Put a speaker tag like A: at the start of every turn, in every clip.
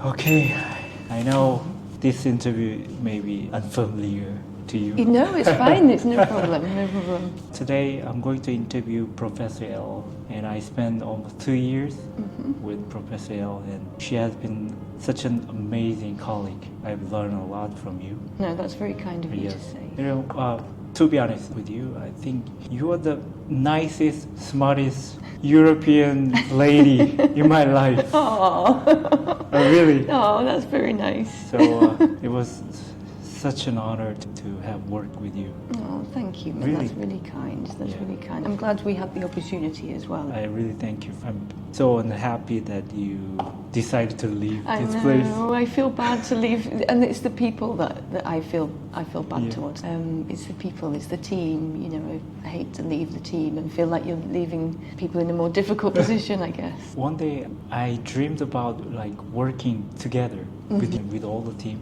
A: Okay, I know this interview may be unfamiliar to you.
B: No, it's fine. It's no problem. No problem.
A: Today I'm going to interview Professor L, and I spent almost 2 years with Professor L, and she has been such an amazing colleague. I've learned a lot from you.
B: No, that's very kind of you to say.
A: You know, to be honest with you, I think you are the nicest, smartest European lady in my life.
B: Oh,
A: Really.
B: oh, that's very nice.
A: So it was such an honor to have worked with you.
B: Oh, thank you.
A: Really?
B: That's really kind. That's really kind. I'm glad we had the opportunity as well.
A: I really thank you. I'm so unhappy that you decided to leave
B: I
A: this
B: know.
A: place.
B: I feel bad to leave, and it's the people that I feel bad
A: Yeah.
B: towards. It's the people, it's the team. You know, I hate to leave the team and feel like you're leaving people in a more difficult position, I guess.
A: One day I dreamed about like working together with all the team,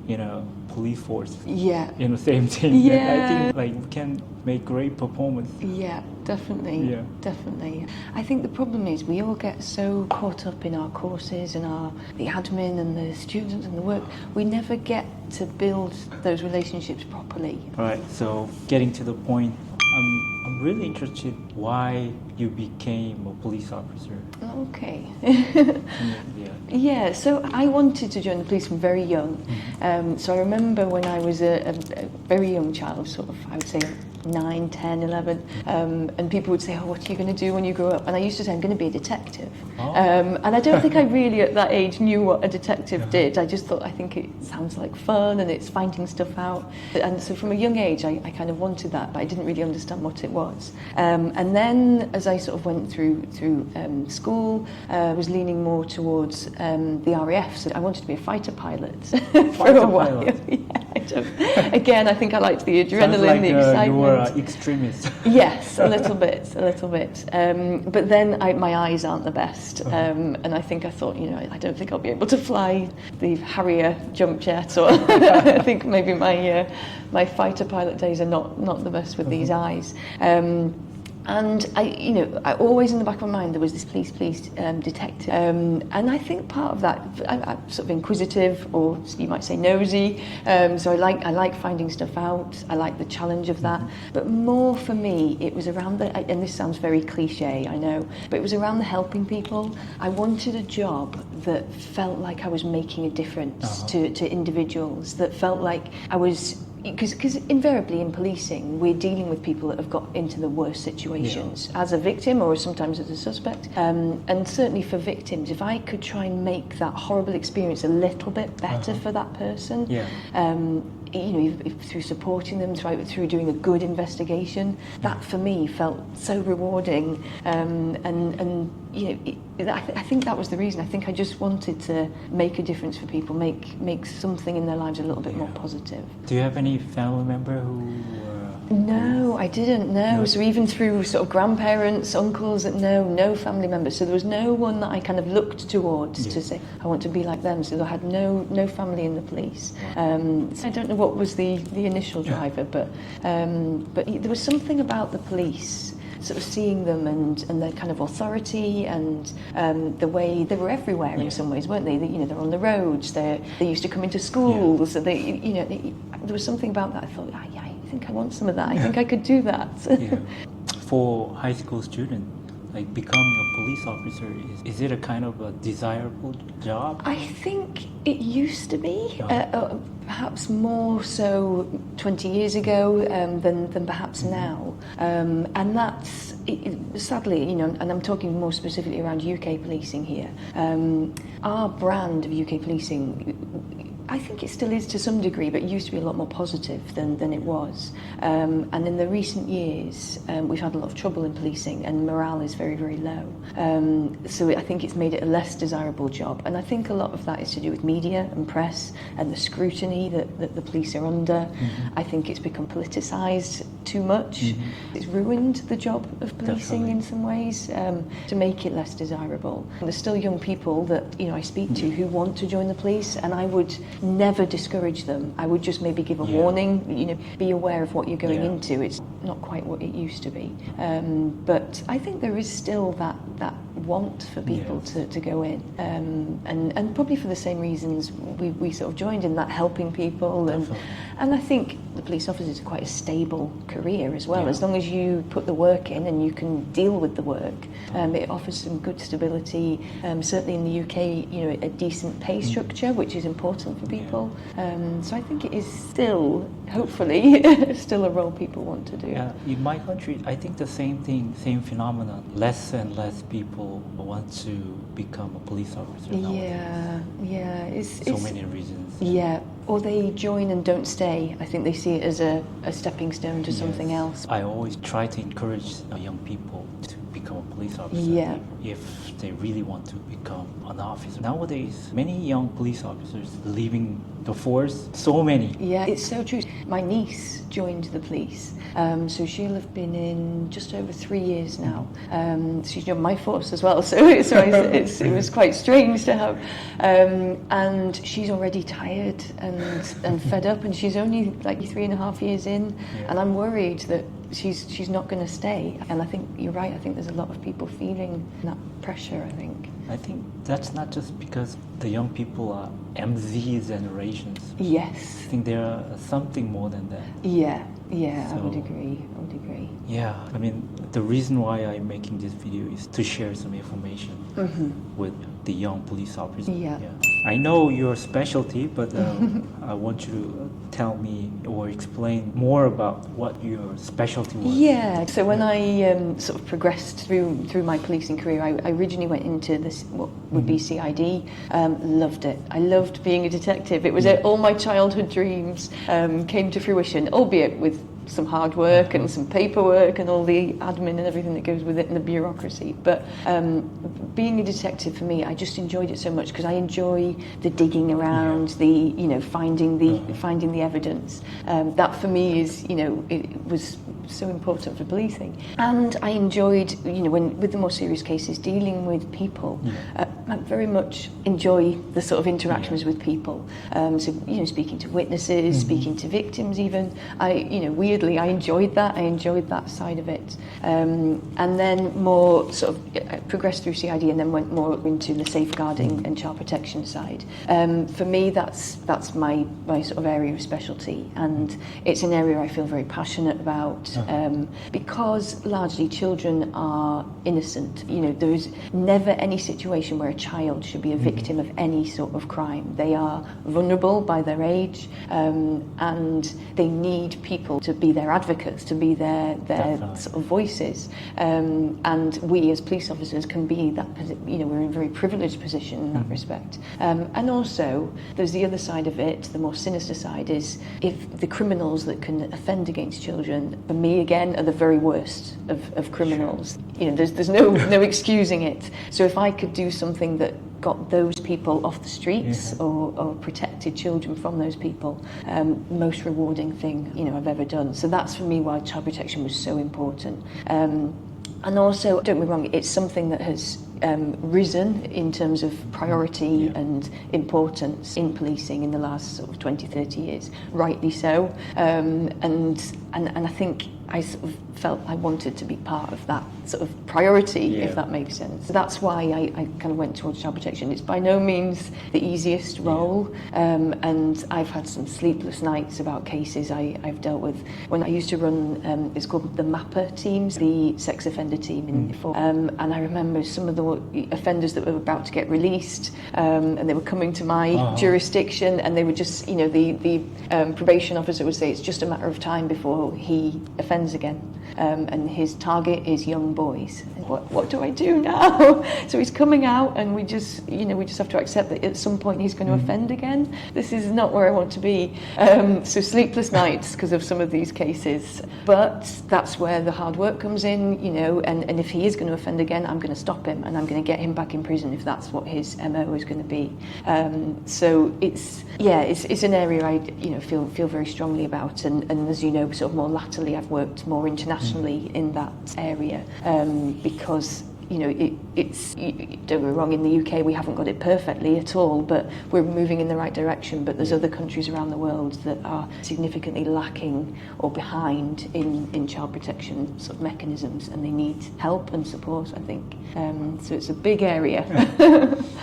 A: you know, police force
B: Yeah.
A: in the same team.
B: Yeah.
A: And I think like we can make great performance.
B: Yeah, definitely.
A: Yeah.
B: Definitely. I think the problem is we all get so caught up in our courses and the admin and the students and the work, we never get to build those relationships properly.
A: All right, so getting to the point, I'm really interested why you became a police officer.
B: Okay.
A: Yeah.
B: Yeah, so I wanted to join the police from very young. So I remember when I was a very young child, sort of, I would say 9, 10, 11, and people would say, oh, what are you going to do when you grow up? And I used to say, I'm going to be a detective.
A: Oh.
B: And I don't think I really at that age knew what a detective did. I just thought, I think it sounds like fun and it's finding stuff out. And so from a young age, I kind of wanted that, but I didn't really understand what it was. And then as I sort of went through school, I was leaning more towards the RAF. So I wanted to be a fighter pilot for a while. Yeah, again, I think I liked the adrenaline,
A: like,
B: the excitement.
A: You were an extremist.
B: Yes, a little bit. But then my eyes aren't the best, and I think I thought, you know, I don't think I'll be able to fly the Harrier jump jet, or I think maybe my fighter pilot days are not the best with these eyes. And I always in the back of my mind there was this police detective, and I think part of that I'm sort of inquisitive, or you might say nosy. So I like finding stuff out. I like the challenge of that. But more for me, it was around and this sounds very cliche, I know, but it was around the helping people. I wanted a job that felt like I was making a difference to individuals. That felt like I was. Because invariably in policing, we're dealing with people that have got into the worst situations as a victim or sometimes as a suspect. And certainly for victims, if I could try and make that horrible experience a little bit better for that person, you know, through supporting them, through doing a good investigation, that for me felt so rewarding. And you know, I think that was the reason. I think I just wanted to make a difference for people, make something in their lives a little bit more positive.
A: Do you have any family member who?
B: No, I didn't know. No. So even through sort of grandparents, uncles, no family members. So there was no one that I kind of looked towards to say I want to be like them. So I had no family in the police. So I don't know what was the initial driver, but there was something about the police. Sort of seeing them and their kind of authority and the way they were everywhere in some ways, weren't they? They're on the roads. They used to come into schools. So there was something about that. I thought, I think I want some of that. I think I could do that.
A: For high school student, like becoming a police officer, is it a kind of a desirable job?
B: I think it used to be, perhaps more so 20 years ago than perhaps now. And that's, sadly, you know, and I'm talking more specifically around UK policing here, our brand of UK policing, I think it still is to some degree, but it used to be a lot more positive than it was. And in the recent years, we've had a lot of trouble in policing and morale is very, very low. So I think it's made it a less desirable job. And I think a lot of that is to do with media and press and the scrutiny that the police are under. I think it's become politicised too much. It's ruined the job of policing in some ways to make it less desirable. And there's still young people that I speak to who want to join the police, and I would never discourage them. I would just maybe give a warning, be aware of what you're going into. It's not quite what it used to be. But I think there is still that want for people to go in, and probably for the same reasons we sort of joined in that, helping people, and I think the police officers are quite a stable career as well. As long as you put the work in and you can deal with the work, it offers some good stability. Certainly in the UK, you know, a decent pay structure, which is important for people. So I think it is still, hopefully, still a role people want to do.
A: Yeah, in my country, I think the same thing, same phenomenon. Less and less people want to become a police officer nowadays.
B: Yeah. It's
A: many reasons.
B: Yeah, or they join and don't stay. I think they see it as a stepping stone to something else.
A: I always try to encourage young people to become a police officer if they really want to become an officer. Nowadays, many young police officers leaving the force, so many.
B: Yeah, it's so true. My niece joined the police, so she'll have been in just over 3 years now. She's joined my force as well, so it was quite strange to have. And she's already tired and fed up, and she's only like 3.5 years in, and I'm worried that she's not going to stay. And I think you're right. I think there's a lot of people feeling that pressure, I think
A: that's not just because the young people are MZ generations.
B: Yes.
A: I think there are something more than that.
B: Yeah,
A: So,
B: I would agree.
A: Yeah, I mean, the reason why I'm making this video is to share some information with the young police officers.
B: Yeah.
A: I know your specialty, but I want you to tell me or explain more about what your specialty was.
B: Yeah, so when I sort of progressed through my policing career, I originally went into this, what would be CID. Loved it. I loved being a detective. It was all my childhood dreams came to fruition, albeit with some hard work and some paperwork and all the admin and everything that goes with it and the bureaucracy. But being a detective, for me, I just enjoyed it so much because I enjoy the digging around, the finding the evidence. That for me is it was so important for policing. And I enjoyed when with the more serious cases dealing with people. I very much enjoy the sort of interactions with people. So speaking to witnesses, speaking to victims, even. Weirdly, I enjoyed that. I enjoyed that side of it. And then more sort of progressed through CID and then went more into the safeguarding and child protection side. For me, that's my sort of area of specialty, and it's an area I feel very passionate about because largely children are innocent. There is never any situation where a child should be a victim of any sort of crime. They are vulnerable by their age, and they need people to be their advocates, to be their sort of voices. And we as police officers can be that. We're in a very privileged position in that respect. And also, there's the other side of it. The more sinister side is if the criminals that can offend against children, for me again, are the very worst of criminals. There's no excusing it. So if I could do something that got those people off the streets or protected children from those people, most rewarding thing I've ever done. So that's for me why child protection was so important. And also, don't get me wrong, it's something that has risen in terms of priority and importance in policing in the last sort of 20, 30 years, rightly so. And I think I sort of felt I wanted to be part of that sort of priority, if that makes sense. So that's why I kind of went towards child protection. It's by no means the easiest role, and I've had some sleepless nights about cases I've dealt with. When I used to run, it's called the MAPPA teams, the sex offender team in and I remember some of the offenders that were about to get released, and they were coming to my jurisdiction, and they would just, the probation officer would say it's just a matter of time before he offends again, and his target is young boys. What do I do now? So he's coming out, and we just have to accept that at some point he's going to offend again. This is not where I want to be. So sleepless nights because of some of these cases, but that's where the hard work comes in, and if he is going to offend again, I'm going to stop him and I'm going to get him back in prison if that's what his MO is going to be. So it's an area I feel very strongly about, and as you know, sort of more latterly I've worked more internationally in that area, because you know, it's, don't get me wrong, in the UK we haven't got it perfectly at all, but we're moving in the right direction. But there's other countries around the world that are significantly lacking or behind in child protection sort of mechanisms, and they need help and support, I think. So it's a big area.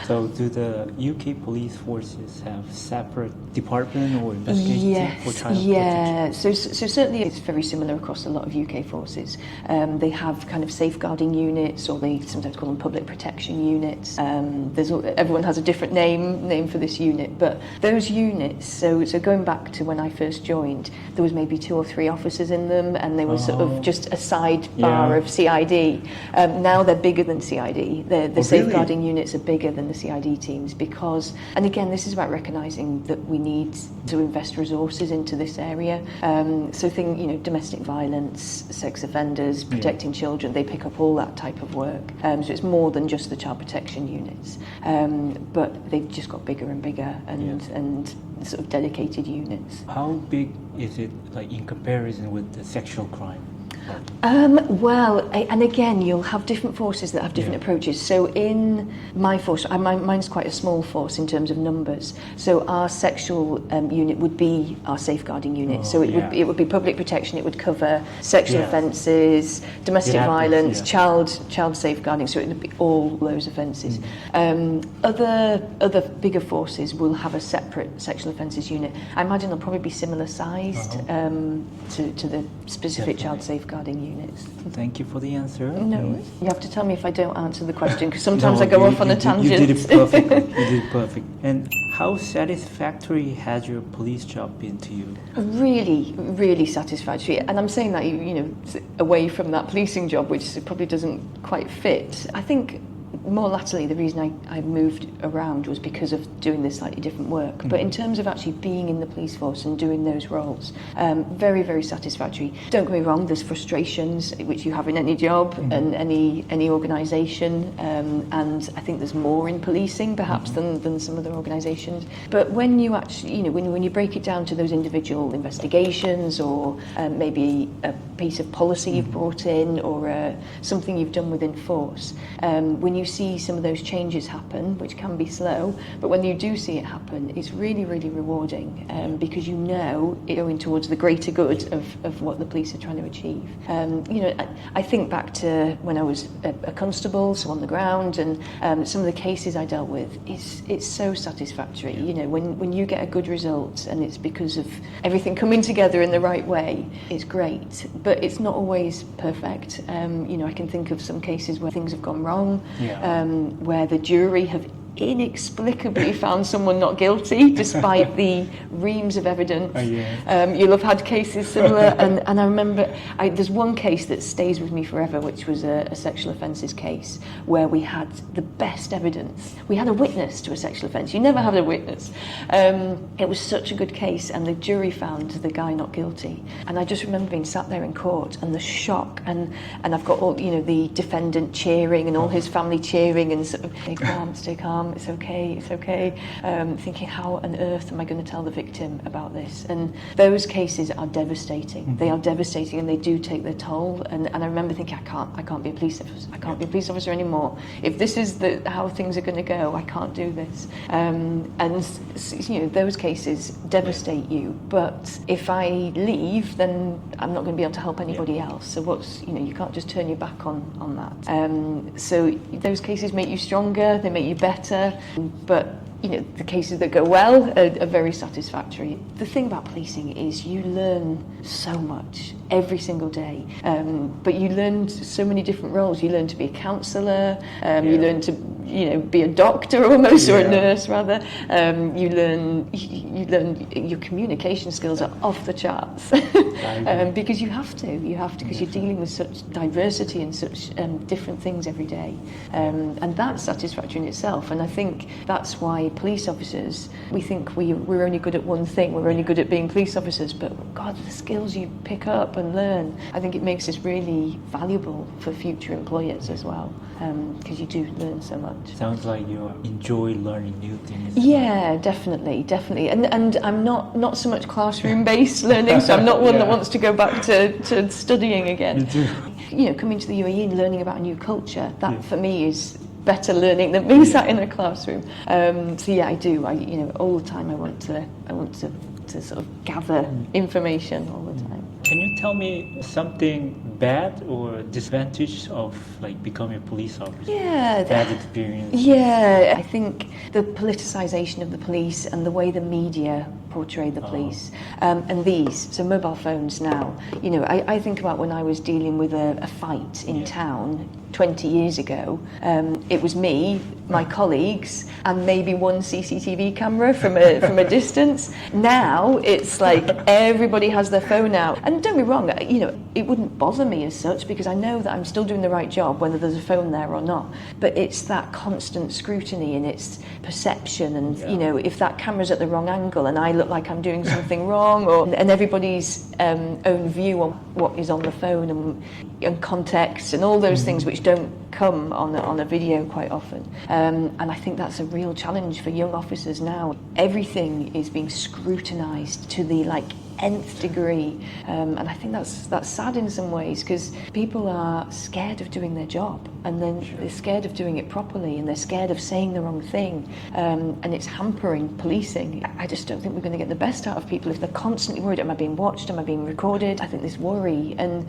A: So do the UK police forces have separate department or investigation team for child protection?
B: So certainly it's very similar across a lot of UK forces. They have kind of safeguarding units, or they sometimes call them public protection units. Everyone has a different name for this unit, but those units, so going back to when I first joined, there was maybe 2 or 3 officers in them, and they were sort of just a sidebar of CID. Now they're bigger than CID. The safeguarding units are bigger than the CID teams because, and again, this is about recognising that we need to invest resources into this area. So domestic violence, sex offenders, protecting children, they pick up all that type of work. So it's more than just the child protection units. But they've just got bigger and bigger and sort of dedicated units.
A: How big is it, like, in comparison with the sexual crime?
B: And again, you'll have different forces that have different approaches. So in my force, mine's quite a small force in terms of numbers. So our sexual unit would be our safeguarding unit. So it would be public protection. It would cover sexual offences, domestic violence, child safeguarding. So it would be all those offences. Other bigger forces will have a separate sexual offences unit. I imagine they'll probably be similar sized to the specific child safeguarding units.
A: Thank you for the answer.
B: No, you have to tell me if I don't answer the question, because sometimes I go off on a tangent.
A: You did it perfectly. You did it perfect. And how satisfactory has your police job been to you?
B: Really, really satisfactory. And I'm saying that, away from that policing job, which probably doesn't quite fit. I think more latterly, the reason I moved around was because of doing this slightly different work. But in terms of actually being in the police force and doing those roles, very, very satisfactory. Don't get me wrong, there's frustrations, which you have in any job and any organisation, and I think there's more in policing perhaps than some other organisations. But when you actually, when you break it down to those individual investigations, or maybe a piece of policy you've brought in, or something you've done within force, when you see some of those changes happen, which can be slow, but when you do see it happen, it's really, really rewarding, because you know it's going towards the greater good of what the police are trying to achieve. I think back to when I was a constable, so on the ground, and some of the cases I dealt with, it's so satisfactory. When you get a good result, and it's because of everything coming together in the right way, it's great, but it's not always perfect. I can think of some cases where things have gone wrong, where the jury have inexplicably found someone not guilty despite the reams of evidence. You'll have had cases similar, and I remember there's one case that stays with me forever, which was a sexual offences case where we had the best evidence. We had a witness to a sexual offence. You never have a witness. It was such a good case, and the jury found the guy not guilty. And I just remember being sat there in court and the shock, and I've got all the defendant cheering and all his family cheering and sort of stay calm, it's okay, thinking how on earth am I going to tell the victim about this? And those cases are devastating. They are devastating, and they do take their toll. And I remember thinking, I can't be a police officer. I can't be a police officer anymore. If this is how things are going to go, I can't do this. And those cases devastate you. But if I leave, then I'm not going to be able to help anybody else. So you can't just turn your back on that. So those cases make you stronger. They make you better. But the cases that go well are very satisfactory. The thing about policing is you learn so much every single day, but you learn so many different roles. You learn to be a counsellor, you learn to be a doctor almost, or a nurse rather. You learn your communication skills are off the charts because you have to because you're dealing with such diversity and such different things every day, and that's satisfactory in itself. And I think that's why police officers, we think we're only good at one thing. We're only good at being police officers, but God, the skills you pick up and learn, I think it makes us really valuable for future employers as well, because you do learn so much.
A: Sounds like you enjoy learning new things.
B: Yeah, definitely, and I'm not so much classroom based learning, so I'm not one that wants to go back to studying again.
A: You do.
B: coming to the UAE and learning about a new culture, that for me is better learning than being sat in a classroom. So yeah, I do. All the time I want to sort of gather information all the time.
A: Can you tell me something bad or disadvantage of like becoming a police officer?
B: Yeah.
A: Bad experience?
B: Yeah, I think the politicization of the police and the way the media portray the police and so mobile phones now. I think about when I was dealing with a fight in town 20 years ago. It was me, my colleagues, and maybe one CCTV camera from a distance. Now it's like everybody has their phone out. And don't be wrong, it wouldn't bother me as such because I know that I'm still doing the right job whether there's a phone there or not. But it's that constant scrutiny and its perception and, if that camera's at the wrong angle and I look like I'm doing something wrong and everybody's own view on what is on the phone and context and all those things which don't come on a video quite often. And I think that's a real challenge for young officers now. Everything is being scrutinised to the nth degree, and I think that's sad in some ways because people are scared of doing their job and then they're scared of doing it properly and they're scared of saying the wrong thing, and it's hampering policing. I just don't think we're going to get the best out of people if they're constantly worried, am I being watched, am I being recorded? I think this worry, and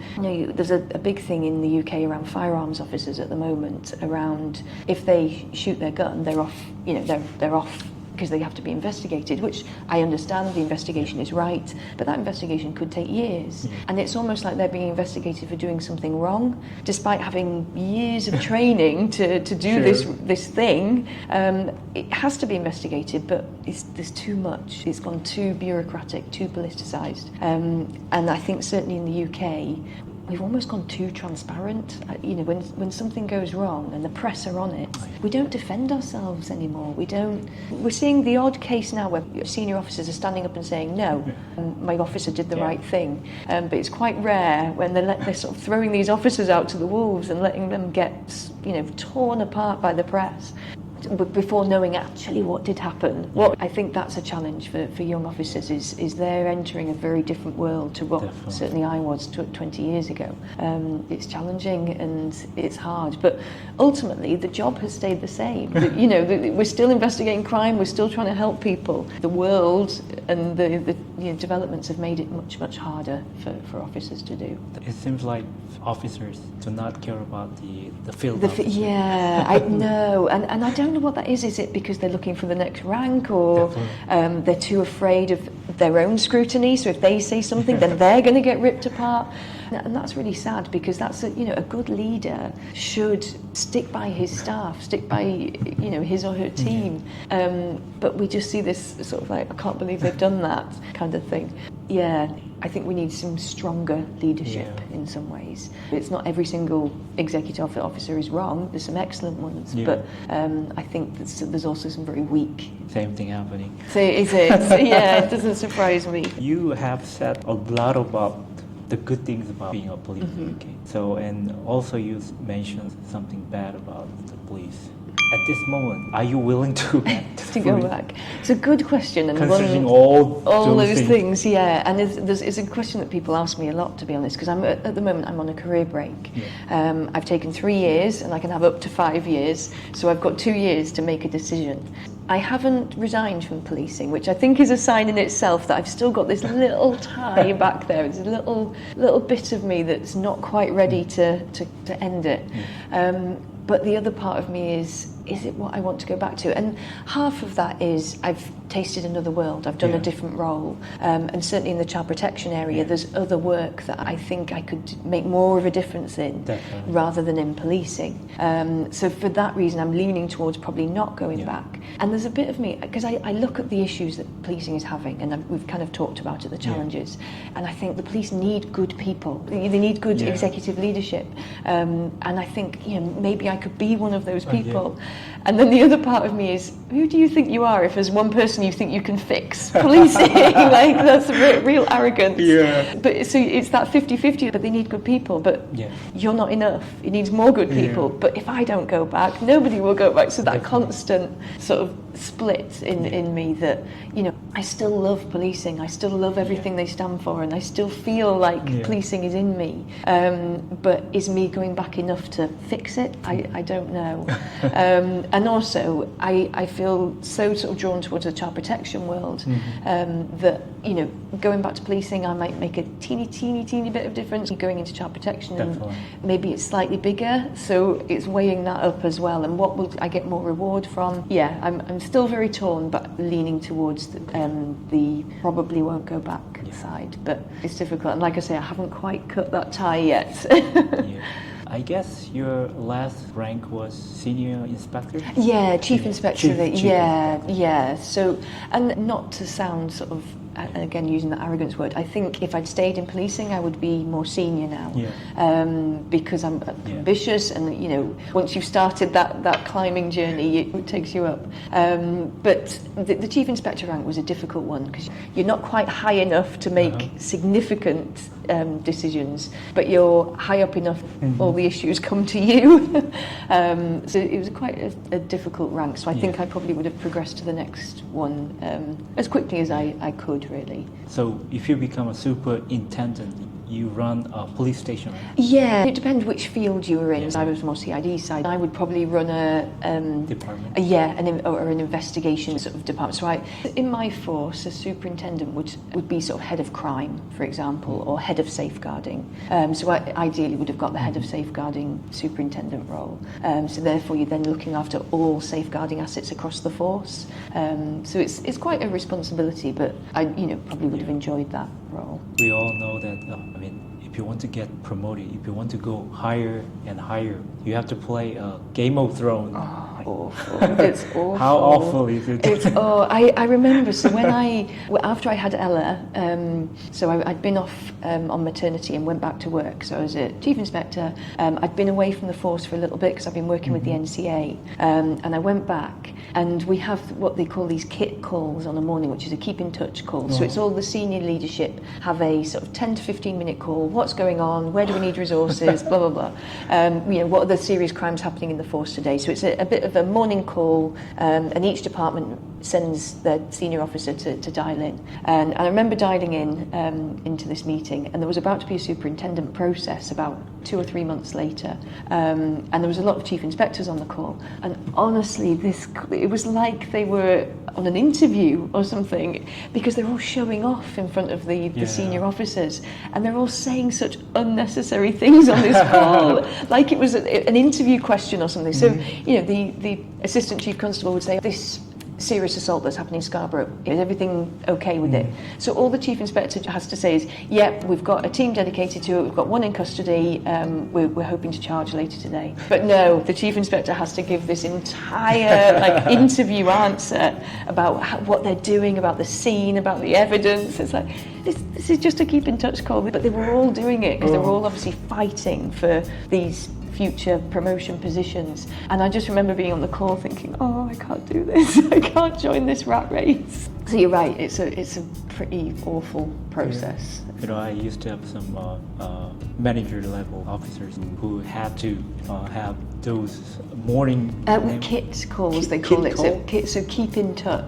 B: there's a big thing in the UK around firearms officers at the moment, around if they shoot their gun, they're off, they're off because they have to be investigated, which I understand the investigation is right, but that investigation could take years. And it's almost like they're being investigated for doing something wrong, despite having years of training to do this thing. It has to be investigated, but there's too much. It's gone too bureaucratic, too politicised. And I think certainly in the UK, we've almost gone too transparent. When something goes wrong and the press are on it, we don't defend ourselves anymore. We're seeing the odd case now where senior officers are standing up and saying, no, my officer did the right thing. But it's quite rare when they're sort of throwing these officers out to the wolves and letting them get, torn apart by the press before knowing actually what did happen. What I think that's a challenge for young officers is they're entering a very different world to what certainly I was 20 years ago. It's challenging and it's hard, but ultimately the job has stayed the same. We're still investigating crime, we're still trying to help people. The world and the developments have made it much, much harder for officers to do.
A: It seems like officers do not care about the field.
B: I know, and I don't know what that is. Is it because they're looking for the next rank, or they're too afraid of their own scrutiny? So if they say something, then they're going to get ripped apart. And that's really sad because that's a good leader should stick by his staff, stick by his or her team. But we just see this sort of I can't believe they've done that kind of thing. Yeah, I think we need some stronger leadership in some ways. It's not every single executive officer is wrong. There's some excellent ones, but I think there's also some very weak.
A: Same thing happening.
B: So is it? Yeah, it doesn't surprise me.
A: You have said a lot about the good things about being a police in the UK. So, and also you mentioned something bad about the police. At this moment, are you willing to
B: go back? It's a good question, and
A: considering all
B: those things, And it's a question that people ask me a lot, to be honest, because at the moment I'm on a career break. I've taken 3 years, and I can have up to 5 years, so I've got 2 years to make a decision. I haven't resigned from policing, which I think is a sign in itself that I've still got this little tie back there. It's a little bit of me that's not quite ready to end it. But the other part of me is it what I want to go back to? And half of that is I've tasted another world. I've done a different role. And certainly in the child protection area, there's other work that I think I could make more of a difference in rather than in policing. So for that reason, I'm leaning towards probably not going back. And there's a bit of me, because I look at the issues that policing is having, and we've kind of talked about it, the challenges. And I think the police need good people. They need good executive leadership. And I think, maybe I could be one of those people. And then the other part of me is, who do you think you are if there's one person you think you can fix policing? Like, that's real arrogance.
A: Yeah.
B: But so it's that 50-50, but they need good people, but you're not enough. It needs more good people. But if I don't go back, nobody will go back. So that constant sort of split in me that, you know, I still love policing. I still love everything they stand for, and I still feel like policing is in me. But is me going back enough to fix it? I don't know. And also, I feel so sort of drawn towards the child protection world that, you know, going back to policing, I might make a teeny bit of difference. Going into child protection, and maybe it's slightly bigger, so it's weighing that up as well. And what will I get more reward from? Yeah, I'm still very torn, but leaning towards the probably won't go back side. But it's difficult, and like I say, I haven't quite cut that tie yet.
A: I guess your last rank was senior inspector?
B: Yeah, chief inspector.
A: Chief
B: Yeah. So, and not to sound sort of, again, using the arrogance word, I think if I'd stayed in policing, I would be more senior now. Because I'm ambitious, and, you know, once you've started that climbing journey, it takes you up. But the chief inspector rank was a difficult one, because you're not quite high enough to make significant decisions, but you're high up enough, all the issues come to you. So it was quite a difficult rank. So I think I probably would have progressed to the next one as quickly as I could, really.
A: So if you become a superintendent, you run a police station, right?
B: Yeah, it depends which field you were in. I was more CID side. I would probably run a
A: department.
B: Or an investigation sort of department. So in my force, a superintendent would be sort of head of crime, for example, or head of safeguarding. So I ideally would have got the head of safeguarding superintendent role. So therefore, you're then looking after all safeguarding assets across the force. So it's quite a responsibility, but I probably would have enjoyed that role.
A: We all know that. If you want to get promoted, if you want to go higher and higher, you have to play a Game of Thrones.
B: Oh, awful. It's awful.
A: How awful is it?
B: I remember, so after I had Ella, so I'd been off on maternity and went back to work. So I was a chief inspector. I'd been away from the force for a little bit because I've been working with the NCA. And I went back, and we have what they call these kit calls on a morning, which is a keep in touch call. So it's all the senior leadership have a sort of 10 to 15 minute call. What's going on? Where do we need resources? Blah, blah, blah. What are the serious crimes happening in the force today? So it's a bit of a morning call, and each department sends their senior officer to dial in. And I remember dialing in into this meeting, and there was about to be a superintendent process about 2 or 3 months later. And there was a lot of chief inspectors on the call. And honestly, it was like they were on an interview or something, because they're all showing off in front of the senior officers, and they're all saying such unnecessary things on this call, like it was an interview question or something. So, the assistant chief constable would say, this serious assault that's happening in Scarborough, is everything okay with it? So all the chief inspector has to say is, yep, we've got a team dedicated to it, we've got one in custody, we're hoping to charge later today. But no, the chief inspector has to give this entire interview answer about what they're doing, about the scene, about the evidence. It's like, this is just a keep in touch call, but they were all doing it because they were all obviously fighting for these future promotion positions. And I just remember being on the call thinking, I can't do this. I can't join this rat race. So you're right, it's a pretty awful process.
A: I used to have some manager level officers who had to have those morning
B: kit calls, they call it. So keep in touch.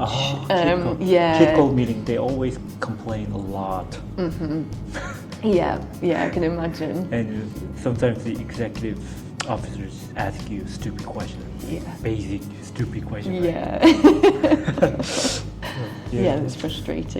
A: Kit call meeting, they always complain a lot.
B: Yeah, I can imagine.
A: And sometimes the executive officers ask you stupid questions. Basic stupid questions.
B: Yeah, it's frustrating.